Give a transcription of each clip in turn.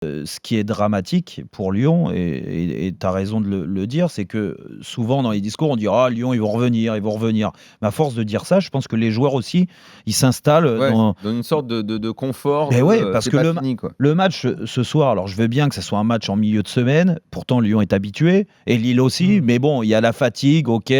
Ce qui est dramatique pour Lyon, et tu as raison de le dire, c'est que souvent dans les discours, on dit « Ah, Lyon, ils vont revenir, ils vont revenir ». Mais à force de dire ça, je pense que les joueurs aussi, ils s'installent dans une sorte de confort. Mais ouais, parce que fini, quoi. le match ce soir, alors je veux bien que ce soit un match en milieu de semaine, pourtant Lyon est habitué, et Lille aussi, mais bon, il y a la fatigue, ok,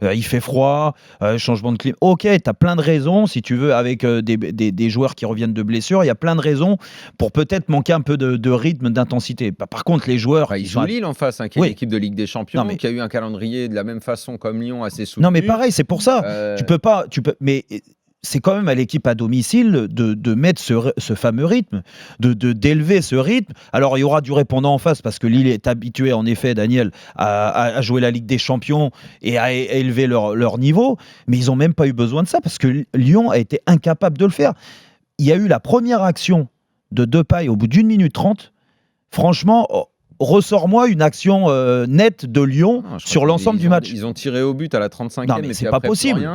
il fait froid, changement de climat, ok, tu as plein de raisons, si tu veux, avec des joueurs qui reviennent de blessures, il y a plein de raisons pour peut-être manquer un peu de rythme, d'intensité. Par contre, les joueurs... Ils jouent Lille en face, qui est une équipe de Ligue des Champions, qui a eu un calendrier de la même façon comme Lyon, assez soutenu. Non mais pareil, c'est pour ça, mais c'est quand même à l'équipe à domicile de mettre ce fameux rythme, d'élever ce rythme. Alors il y aura du répondant en face, parce que Lille est habitué, en effet, Daniel, à jouer la Ligue des Champions et à élever leur niveau, mais ils n'ont même pas eu besoin de ça, parce que Lyon a été incapable de le faire. Il y a eu la première action de Depay au bout d'1 minute 30. Franchement, ressors-moi une action nette de Lyon sur l'ensemble du match. Ils ont tiré au but à la 35e, non, mais c'est pas possible.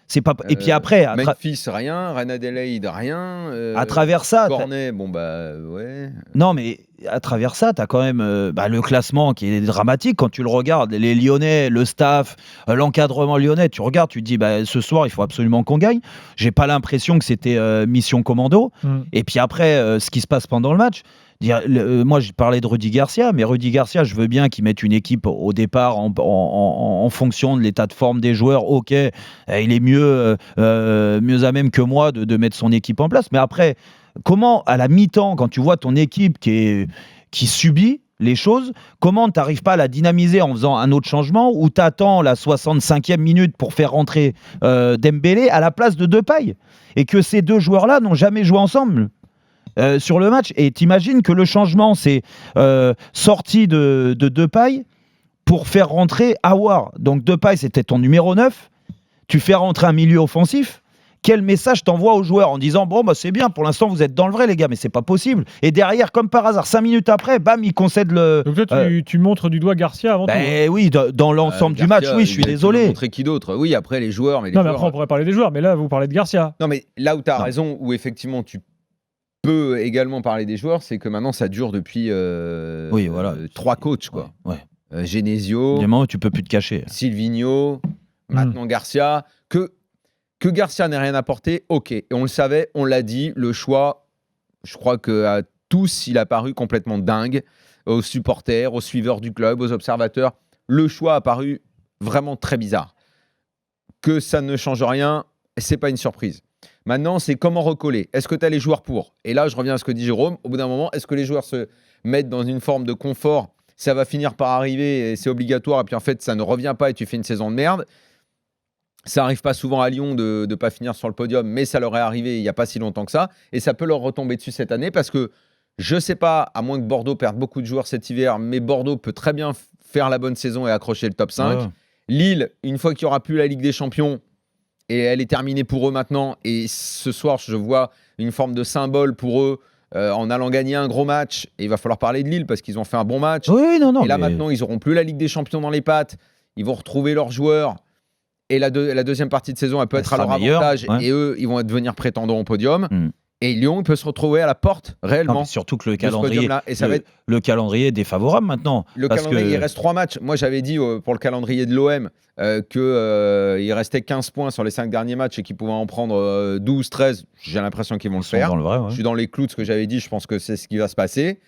C'est pas... Et puis après, Memphis, rien, Reine Adélaïde, rien. À travers ça, Cornet, ouais. Non, mais à travers ça, tu as quand même le classement qui est dramatique quand tu le regardes. Les Lyonnais, le staff, l'encadrement lyonnais, tu regardes, tu te dis ce soir, il faut absolument qu'on gagne. J'ai pas l'impression que c'était mission commando. Et puis après, ce qui se passe pendant le match. Moi, j'ai parlé de Rudy Garcia, mais Rudy Garcia, je veux bien qu'il mette une équipe au départ en fonction de l'état de forme des joueurs. Ok, il est mieux à même que moi de mettre son équipe en place. Mais après, comment, à la mi-temps, quand tu vois ton équipe qui subit les choses, comment tu n'arrives pas à la dynamiser en faisant un autre changement, ou tu attends la 65e minute pour faire rentrer Dembélé à la place de Depay, et que ces deux joueurs-là n'ont jamais joué ensemble sur le match. Et t'imagines que le changement, c'est sorti de Depay pour faire rentrer Aouar. Donc Depay, c'était ton numéro 9. Tu fais rentrer un milieu offensif. Quel message t'envoies aux joueurs en disant c'est bien, pour l'instant vous êtes dans le vrai les gars, mais c'est pas possible. Et derrière, comme par hasard, 5 minutes après, bam, il concède le... Donc là tu montres du doigt Garcia avant tout. Oui, dans l'ensemble du match, oui, je suis désolé. Montrer qui d'autre? Oui, après les joueurs. Mais après on pourrait parler des joueurs, mais là vous parlez de Garcia. Non, mais là où tu as raison, où effectivement tu peut également parler des joueurs, c'est que maintenant ça dure depuis 3 coachs, quoi. Ouais. Genesio, évidemment, tu peux plus te cacher. Silvinho, maintenant Garcia. Que Garcia n'ait rien apporté, ok. Et on le savait, on l'a dit, le choix, je crois qu'à tous, il a paru complètement dingue, aux supporters, aux suiveurs du club, aux observateurs. Le choix a paru vraiment très bizarre. Que ça ne change rien, c'est pas une surprise. Maintenant, c'est comment recoller. Est-ce que tu as les joueurs pour? Et là, je reviens à ce que dit Jérôme. Au bout d'un moment, est-ce que les joueurs se mettent dans une forme de confort? Ça va finir par arriver et c'est obligatoire. Et puis en fait, ça ne revient pas et tu fais une saison de merde. Ça n'arrive pas souvent à Lyon de ne pas finir sur le podium, mais ça leur est arrivé il n'y a pas si longtemps que ça. Et ça peut leur retomber dessus cette année parce que je ne sais pas, à moins que Bordeaux perde beaucoup de joueurs cet hiver, mais Bordeaux peut très bien faire la bonne saison et accrocher le top 5. Ouais. Lille, une fois qu'il n'y aura plus la Ligue des Champions, et elle est terminée pour eux maintenant. Et ce soir, je vois une forme de symbole pour eux en allant gagner un gros match. Et il va falloir parler de Lille parce qu'ils ont fait un bon match. Oui, non, et là, maintenant, ils n'auront plus la Ligue des Champions dans les pattes. Ils vont retrouver leurs joueurs. Et la deuxième partie de saison, elle peut être à leur avantage. Ouais. Et eux, ils vont devenir prétendants au podium. Et Lyon peut se retrouver à la porte, réellement. Non, surtout que le calendrier, le calendrier est défavorable maintenant. Le calendrier, il reste 3 matchs. Moi, j'avais dit pour le calendrier de l'OM qu'il restait 15 points sur les 5 derniers matchs et qu'ils pouvaient en prendre 12, 13. J'ai l'impression qu'ils vont le faire. Je suis dans les clous de ce que j'avais dit. Je pense que c'est ce qui va se passer.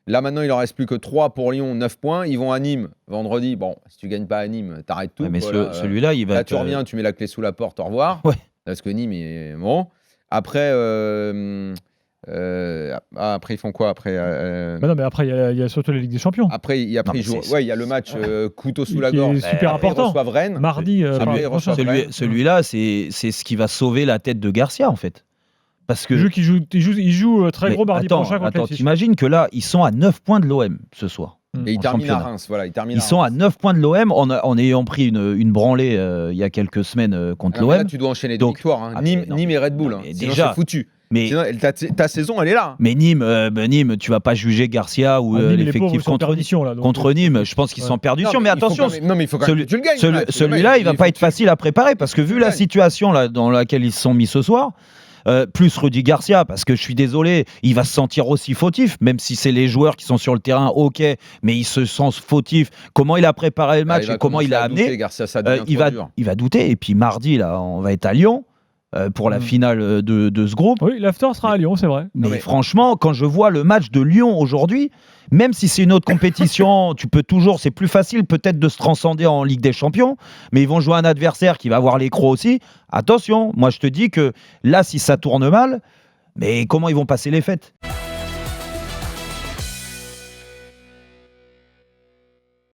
Là, maintenant, il en reste plus que 3 pour Lyon, 9 points. Ils vont à Nîmes vendredi. Bon, si tu gagnes pas à Nîmes, t'arrêtes tout. Ouais, mais celui-là, il va. Là, tu reviens, tu mets la clé sous la porte. Au revoir. Ouais. Parce que Nîmes est bon. Après, après ils font quoi après non, mais après il y a surtout la Ligue des Champions. Après il y a le match couteau sous la gorge. C'est super important. Ils reçoivent Rennes. Mardi. Celui-là, c'est ce qui va sauver la tête de Garcia en fait. Parce que il joue très gros mardi prochain contre Leipzig. T'imagines que là, ils sont à 9 points de l'OM ce soir. Et ils terminent à Reims. Voilà, ils sont à 9 points de l'OM en ayant pris une branlée il y a quelques semaines contre l'OM. Là, tu dois enchaîner des victoires. Hein. Nîmes et Red Bull. Sinon, c'est foutu. Mais sinon, ta saison, elle est là. Mais Nîmes, tu vas pas juger Garcia ou l'effectif contre Nîmes. Je pense qu'ils sont en perdition. Mais attention, il faut quand même que tu le gagnes. Celui-là, il va pas être facile à préparer parce que vu la situation là dans laquelle ils se sont mis ce soir. plus Rudy Garcia, parce que je suis désolé, il va se sentir aussi fautif, même si c'est les joueurs qui sont sur le terrain, ok, mais il se sent fautif. Comment il a préparé le match et comment il a amené, Garcia, il va douter. Et puis mardi, là, on va être à Lyon. Pour la finale de ce groupe. Oui, l'after sera à Lyon, c'est vrai. Mais franchement, quand je vois le match de Lyon aujourd'hui, même si c'est une autre compétition, tu peux toujours, c'est plus facile peut-être de se transcender en Ligue des Champions, mais ils vont jouer un adversaire qui va avoir les crocs aussi. Attention, moi je te dis que là, si ça tourne mal, mais comment ils vont passer les fêtes ?